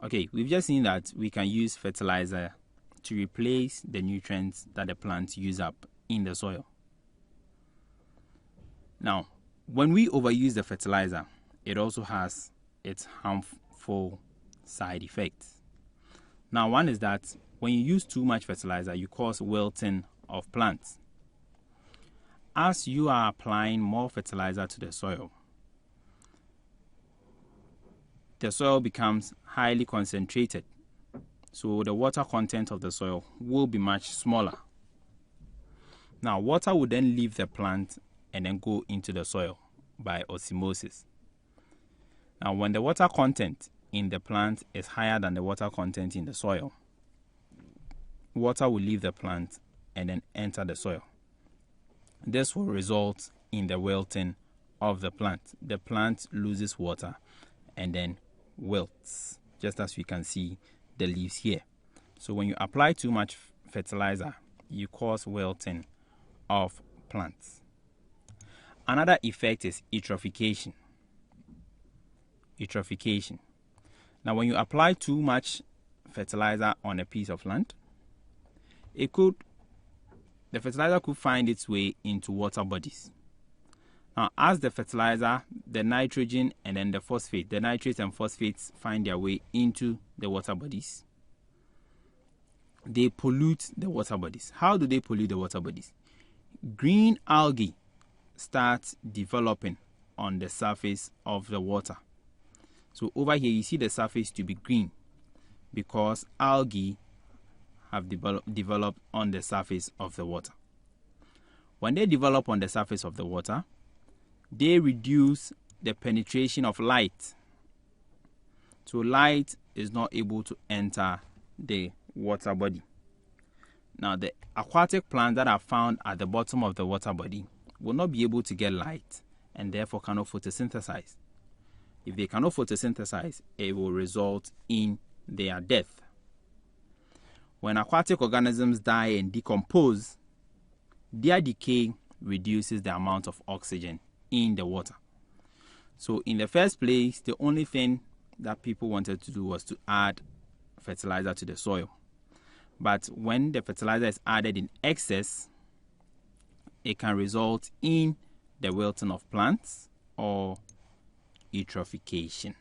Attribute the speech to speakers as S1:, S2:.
S1: Okay, we've just seen that we can use fertilizer to replace the nutrients that the plants use up in the soil. Now, when we overuse the fertilizer, it also has its harmful side effects. Now, one is that when you use too much fertilizer, you cause wilting of plants. As you are applying more fertilizer to the soil becomes highly concentrated. So the water content of the soil will be much smaller. Now, water will then leave the plant and then go into the soil by osmosis. Now, when the water content in the plant is higher than the water content in the soil, water will leave the plant and then enter the soil. This will result in the wilting of the plant. The plant loses water and then wilts, just as we can see the leaves here. So when you apply too much fertilizer, you cause wilting of plants. Another effect is eutrophication. Eutrophication. Now, when you apply too much fertilizer on a piece of land, the fertilizer could find its way into water bodies. Now, as the fertilizer, the nitrogen and then the phosphate, the nitrates and phosphates find their way into the water bodies, they pollute the water bodies. How do they pollute the water bodies? Green algae start developing on the surface of the water. So over here, you see the surface to be green because algae have developed on the surface of the water. When they develop on the surface of the water, they reduce the penetration of light. So light is not able to enter the water body. Now, the aquatic plants that are found at the bottom of the water body will not be able to get light and therefore cannot photosynthesize. If they cannot photosynthesize, it will result in their death. When aquatic organisms die and decompose, their decay reduces the amount of oxygen in the water. So in the first place, the only thing that people wanted to do was to add fertilizer to the soil. But when the fertilizer is added in excess, it can result in the wilting of plants or eutrophication.